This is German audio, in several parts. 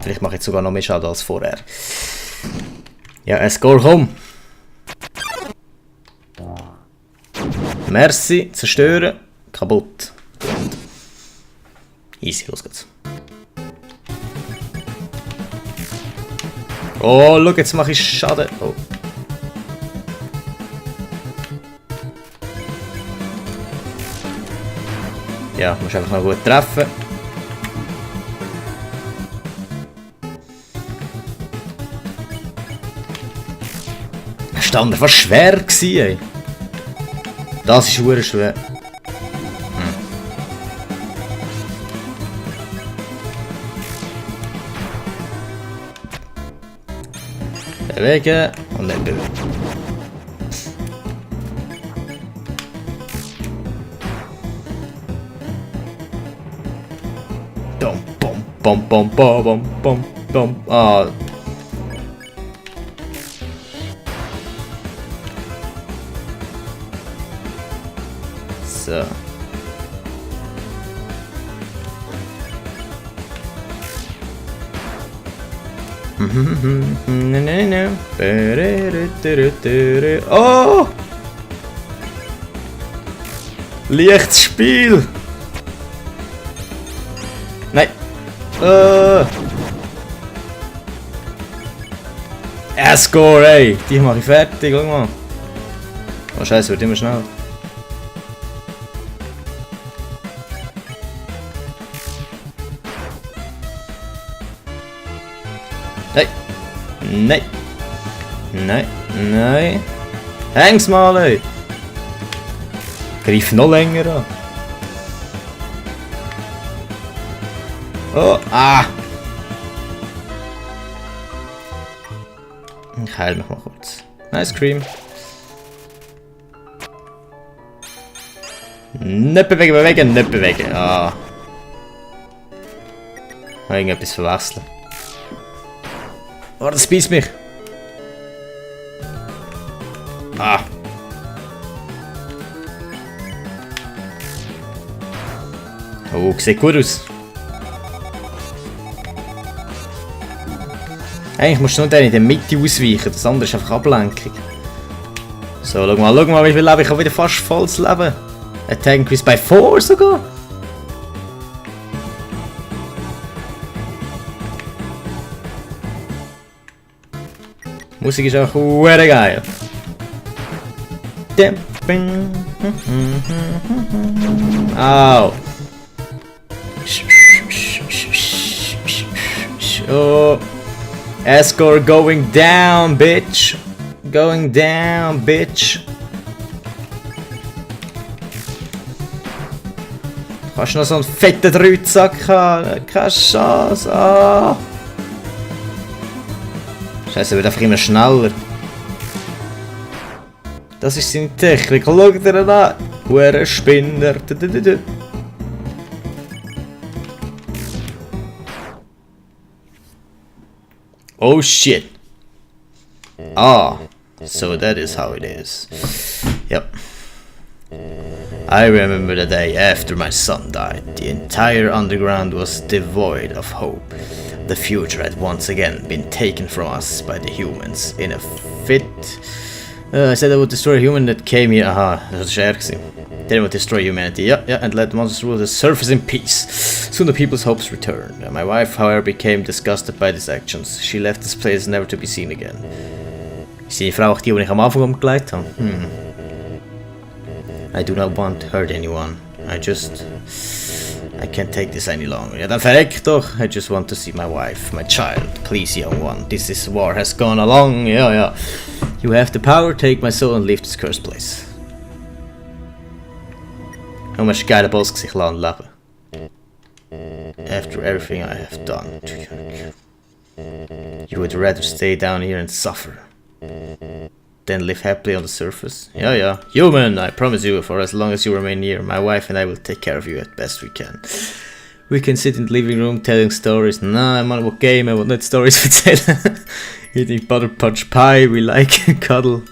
vielleicht mache ich jetzt sogar noch mehr Schaden als vorher. Ja, ein Score, komm! Merci, zerstören, kaputt. Gut. Easy, los geht's. Oh, schau, jetzt mache ich Schaden. Oh. Ja, muss einfach noch gut treffen. Das war fast schwer gewesen, ey. Das ist verdammt schwer. Bewegen und nicht bewegen. Bom, bom, bom, bom, bom, bom, bom. Ah. So. Oh! Leichtes Spiel! Nein! Score, ey! Die mache ich fertig, schau mal! Oh Scheiße, wird immer schneller. Nein! Nein! Nein! Häng's mal, ey! Greif noch länger an! Oh! Ah! Ich heile mich mal kurz. Nice Cream! Nicht bewegen, bewegen, nicht bewegen! Ah! Ich habe irgendetwas verwechselt. Oh, das beißt mich! Ah! Oh, sieht gut aus. Eigentlich musst du nur in der Mitte ausweichen, das andere ist einfach Ablenkung. So, schau mal, wie viel Leben. Ich habe wieder fast volles Leben. Attack increase by 4 sogar. Musik ist auch sehr geil. Au. Oh. Score going down, bitch. Going down, bitch. Kannst du noch so einen fetten Dreizack haben? Keine Chance. Ah. Scheiße, wird einfach immer schneller. Das ist seine Technik. Schau dir den an. Huere Spinner. Oh shit. Ah, so that is how it is. Yep. I remember the day after my son died. The entire underground was devoid of hope. The future had once again been taken from us by the humans. In a fit, I said I would destroy a human that came here. Aha, das war er. Then I would destroy humanity. Yeah, and let monsters rule the surface in peace. Soon the people's hopes returned. My wife, however, became disgusted by these actions. She left this place never to be seen again. Ist die Frau auch die ich am Anfang umgelegt habe? I do not want to hurt anyone. I can't take this any longer. Ja, dann verreck doch. I just want to see my wife, my child. Please, young one. This war has gone along. Ja. You have the power, take my soul and leave this cursed place. Du musst geile Bossgesicht leben. After everything I have done to you. You would rather stay down here and suffer than live happily on the surface? Yeah. Human, I promise you, for as long as you remain here, my wife and I will take care of you as best we can. We can sit in the living room telling stories. Nah, man, what game? I will not stories erzählen. Eating butter punch pie, we like cuddle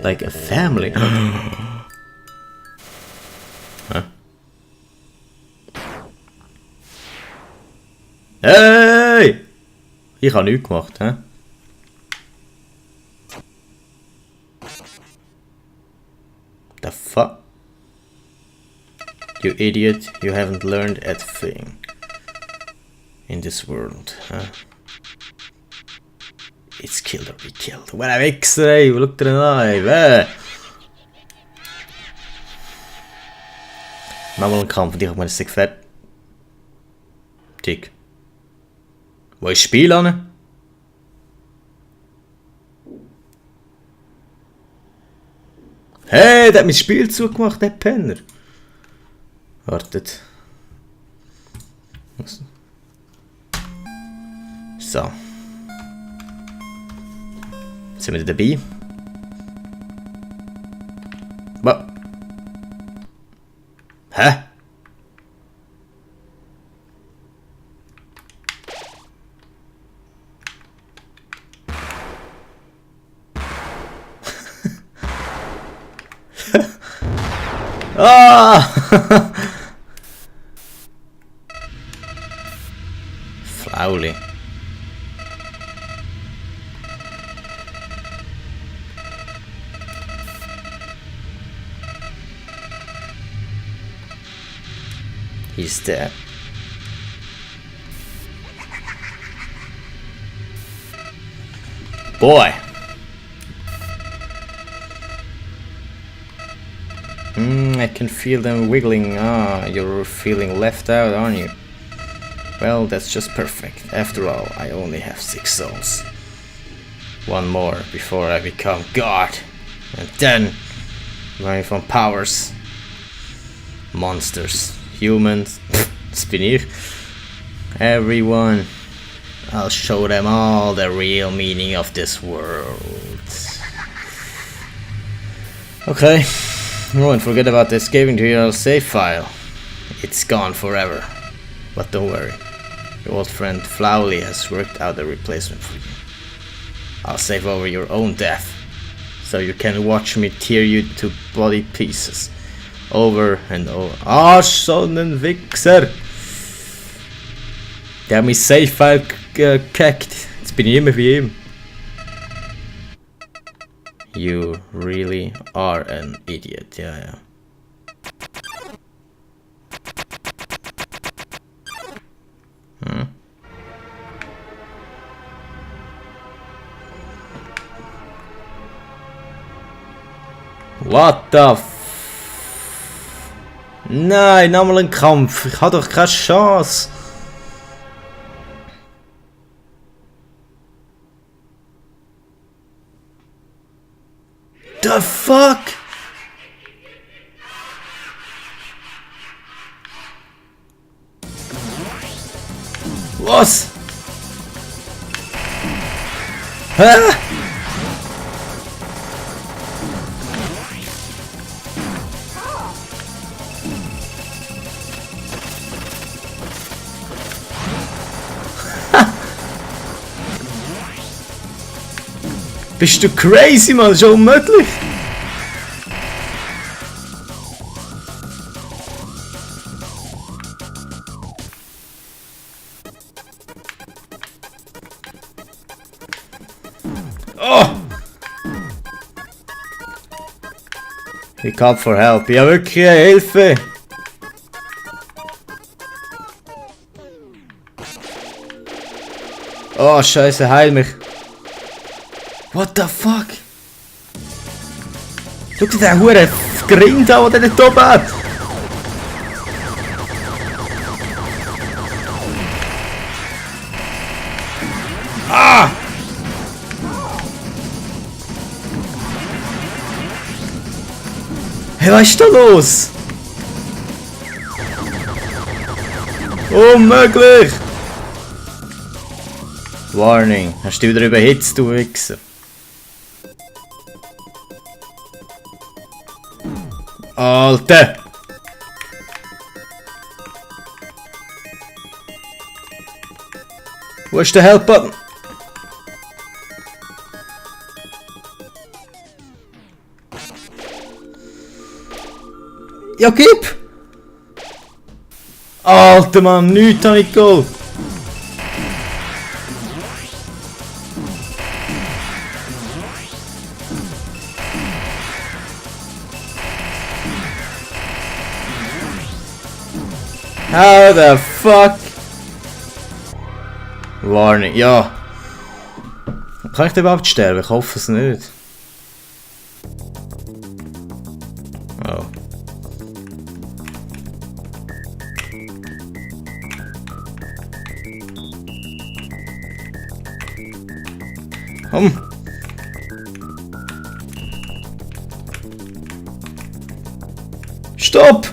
like a family. Huh? Hey! Ich habe nichts gemacht, hä? The fuck? You idiot, you haven't learned a thing in this world, huh? It's killed or be killed. What a Wichser, ey, schau dir an, ey, Mach mal einen Kampf und ich hab mir das fertig. Tick. Wo ist das Spiel an? Hey, der hat mein Spiel zugemacht, der Penner. Wartet. So. Jetzt sind wir dabei. Was? Hä? Ah! Flauli. He's dead. Boy. I can feel them wiggling. Ah, you're feeling left out, aren't you? Well, that's just perfect. After all, I only have 6 souls. One more before I become God. And then, running from powers. Monsters. Humans. Das bin ich. Everyone. I'll show them all the real meaning of this world. Okay. Oh, and forget about escaping to your save file. It's gone forever. But don't worry. Your old friend Flowley has worked out a replacement for you. I'll save over your own death. So you can watch me tear you to bloody pieces. Over and over. Ah, so ein Wichser! Der hat mein Save File gehackt. Jetzt bin ich immer wie ihm. You really are an idiot, ja. What the Nein, nochmal ein Kampf. Ich habe doch keine Chance. The fuck? Was? Hä? Bist du crazy, Mann? Das ist ja unmöglich! Oh! Ich call for help. Ja, wirklich, Hilfe! Oh, Scheiße, heil mich! What the fuck? Schau dir den Huren Grind an, den er da oben hat! Ah! Hey, was ist da los? Unmöglich! Warning, hast du wieder überhitzt, du Wichser? Alter! Wo ist der Help-Button? Ja, gib! Alter Mann, nichts habe ich geholt! How the fuck? Warning, ja. Kann ich denn überhaupt sterben? Ich hoffe es nicht. Oh. Komm. Stopp!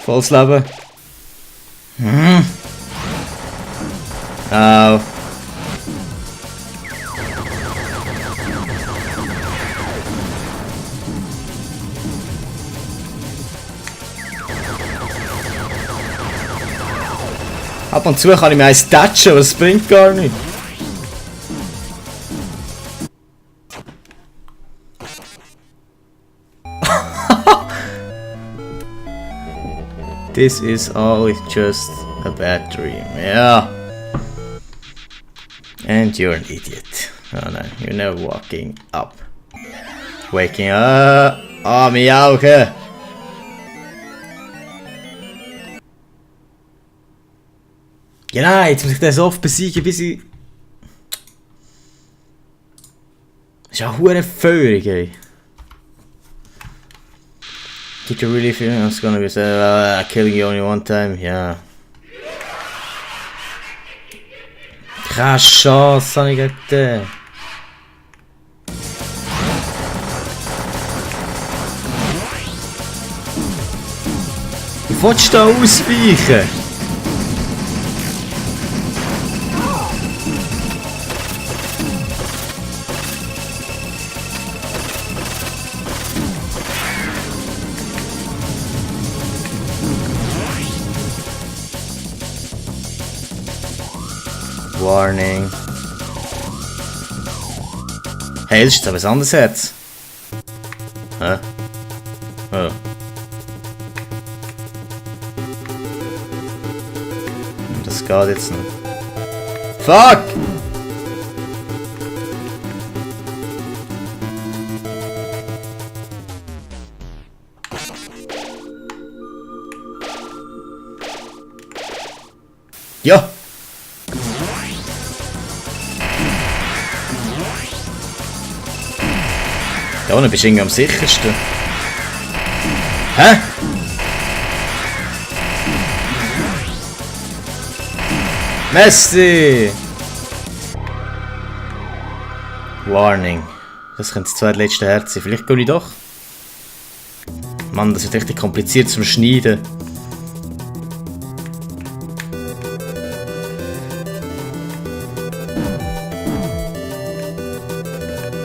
Volles Leben. Au. Ab und zu kann ich mir eins touchen, aber es bringt gar nicht. This is all just a bad dream. Yeah. And you're an idiot. Oh no, you're never waking up. Waking up. Oh, meine Augen. Ja nein, jetzt muss ich den so oft besiegen, bis ich... Das ist ja hure feurig, ey. Did you really feel I was gonna be killing you only one time? Ja. Keine Chance habe ich gegen den. Wie willst du da ausweichen? Warning. Hey, das ist jetzt aber ein anderes Herz. Hä? Oh. Das geht jetzt nicht. Fuck! Ja! Da unten bist du irgendwie am sichersten. Hä? Messi! Warning. Das könnte das zweitletzte Herz sein. Vielleicht gehe ich doch. Mann, das wird richtig kompliziert zum Schneiden.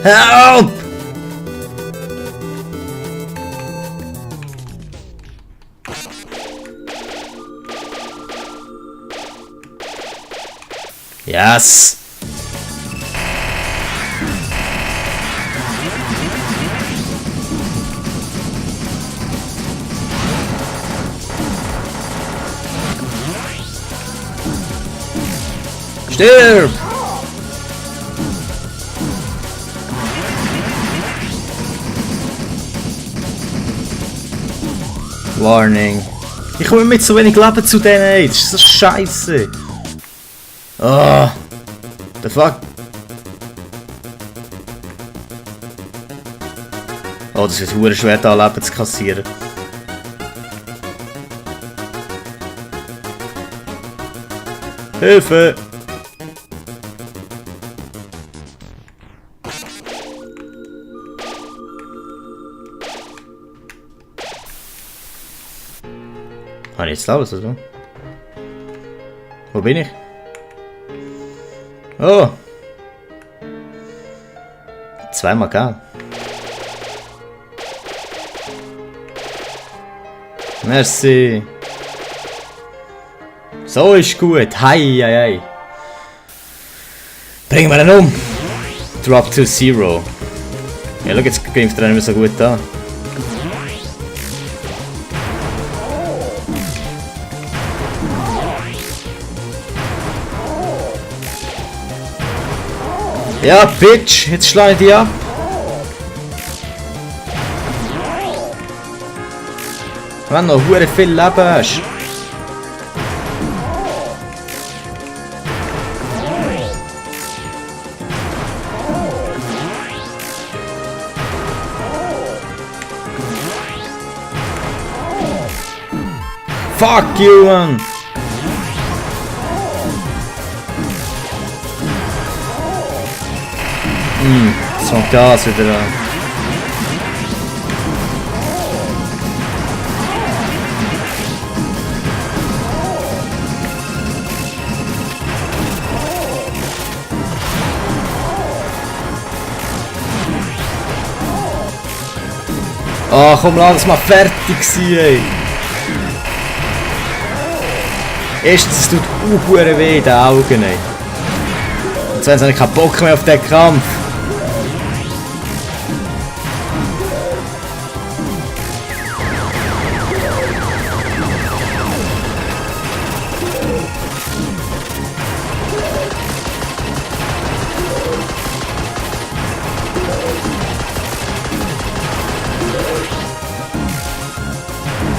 Help! Yes! Stirb! Warning. Ich komme mit so wenig Leben zu denen, ey. Das ist so scheiße. Oh, the fuck? Oh, das wird hure schwer, da Leben zu kassieren. Hilfe! Habe ich jetzt alles, oder? Wo bin ich? Oh! Zweimal gell? Merci! So ist gut! Hei, hei, hei! Bringen wir ihn um! Drop to zero! Ja, schau, jetzt greift er nicht mehr so gut an. Ja, Bitch, jetzt schlage ich die ab. Wenn du noch hure viel Leben hast. Fuck you, man! Jetzt fängt das wieder an. Oh, komm, lass es mal fertig sein, ey! Erstens, es tut auch weh in den Augen, ey. Und zweitens habe ich keinen Bock mehr auf den Kampf.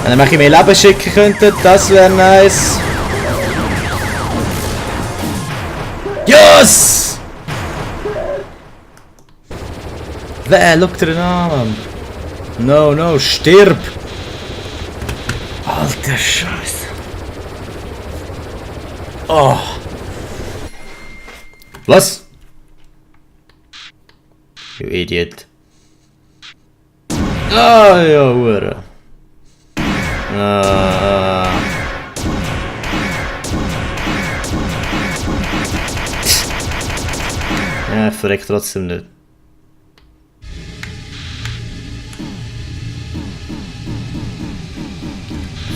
Wenn ihr mir Leben schicken könntet, das wäre nice. Yes! Wer, schau dir an, Mann. No, no, stirb! Alter Scheiße. Oh. Was? You idiot. Ah, ja, Hure. Ja, verreckt trotzdem nicht.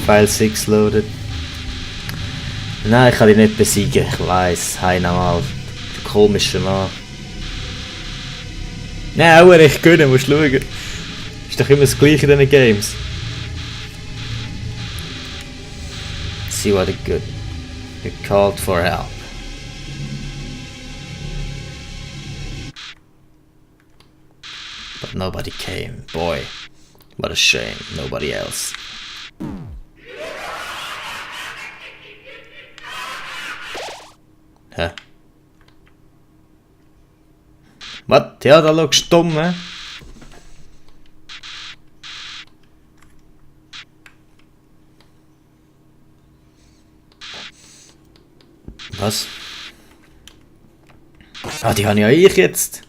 File 6 loaded. Nein, ich kann dich nicht besiegen. Ich weiss, hey nochmal. Der komische Mann. Nein, aber ich gönne, musst schauen. Ist doch immer das gleiche in diesen Games. See what it good. You called for help. But nobody came. Boy, what a shame. Nobody else. Hä? Was? Ja, da schaust du dumm, hä? Was? Ah, die habe ja ich jetzt.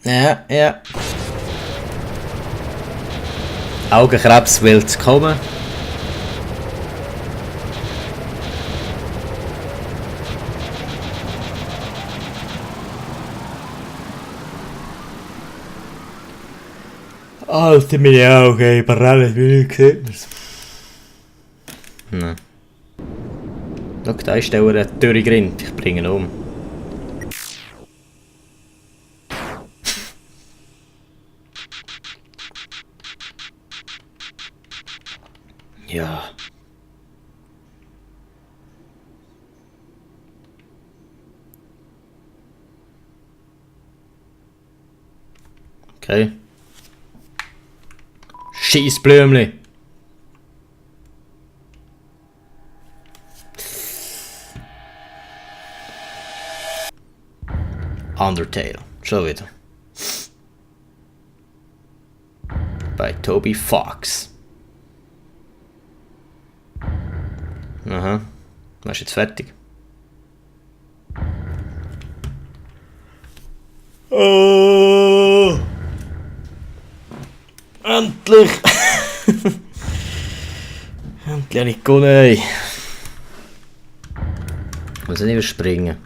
Ja, ja. Augenkrebs will kommen. Alter, meine Augen, ey, Barelle, wie sieht man's? Nein. Schau, da ist der dürre Grind. Ich bringe ihn um. Ja. Okay. Scheiß Blümli. Undertale. Schon wieder. Bei Toby Fox. Aha. Du bist jetzt fertig. Oh. Endlich! Endlich habe ich gewonnen, ey. Ich muss nicht überspringen.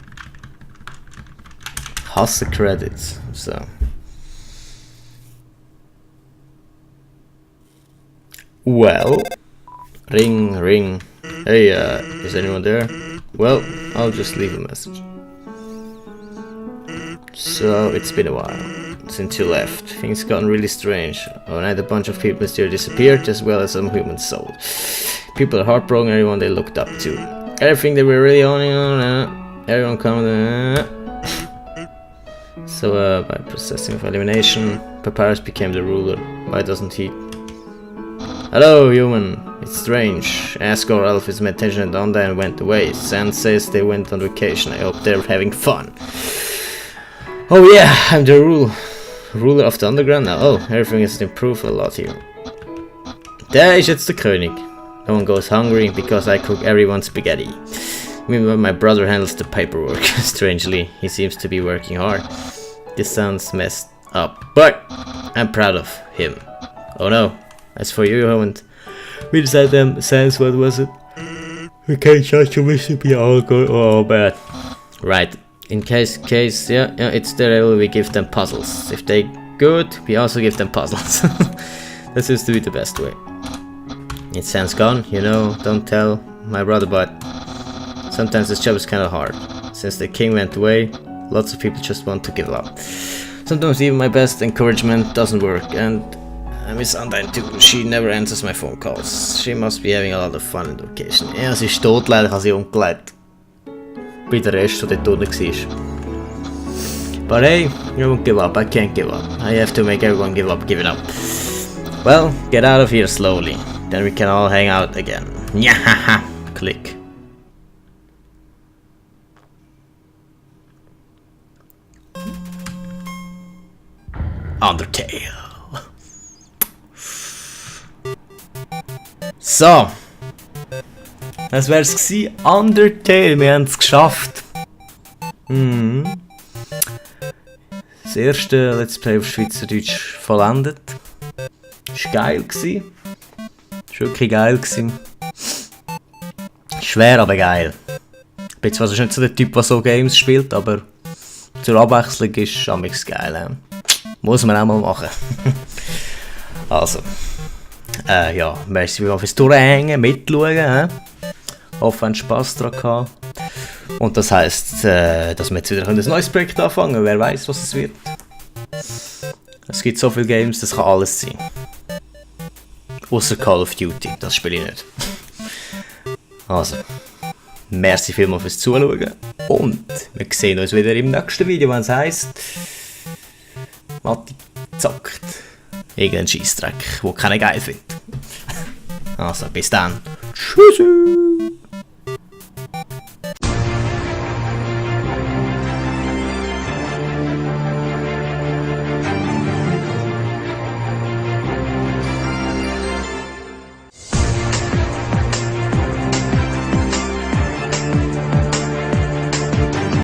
Ich hasse Credits. So. Well. Ring, ring. Hey, is anyone there? Well, I'll just leave a message. So, it's been a while since you left. Things gotten really strange. Overnight a bunch of people mysteriously disappeared, as well as some human souls. People are heartbroken, everyone they looked up to. Everything they were really on, everyone come. So, by processing of elimination. Papyrus became the ruler. Why doesn't he? Hello, human. It's strange. Asgore elf is meditation and Onda and went away. Sand says they went on vacation. I hope they're having fun. Oh yeah, I'm the ruler of the underground now. Oh, everything has improved a lot here. Der ist jetzt der König. No one goes hungry because I cook everyone's spaghetti. Meanwhile, my brother handles the paperwork. Strangely, he seems to be working hard. This sounds messed up, but I'm proud of him. Oh no. As for you, Howard, we decided them sense, what was it? We can't judge your recipe all good or bad. Right. In case, yeah, it's their rule, we give them puzzles. If they good, we also give them puzzles. That seems to be the best way. It sounds gone, you know, don't tell my brother, but sometimes this job is kind of hard. Since the king went away, lots of people just want to give up. Sometimes even my best encouragement doesn't work, and Miss Undyne too, she never answers my phone calls. She must be having a lot of fun in the vacation. Ja, sie ist tot, leider, ich habe sie umgelegt. Bei der Rest, der dort unten war. But hey, I won't give up, I can't give up. I have to make everyone give it up. Well, get out of here slowly. Then we can all hang out again. Nyahaha! Click. Undertale. So. Das wär's gsi. Undertale, wir haben's geschafft. Das erste Let's Play auf Schweizerdeutsch vollendet. Ist geil gsi. Ist wirklich geil gsi. Schwer, aber geil. Ich bin zwar nicht so der Typ, der so Games spielt, aber zur Abwechslung ist amigs geil. Muss man auch mal machen. Also. Ja, merci fürs Durchhängen, mitschauen. Hoffe, ihr habt Spass daran gehabt. Und das heisst, dass wir jetzt wieder ein neues Projekt anfangen können. Wer weiß, was es wird. Es gibt so viele Games, das kann alles sein. Außer Call of Duty, das spiele ich nicht. Also, merci vielmals fürs Zuschauen. Und wir sehen uns wieder im nächsten Video, wenn es heisst, Matti zockt irgendeinen Scheissdreck, den keiner geil findet. Also, bis dann. Tschüssi!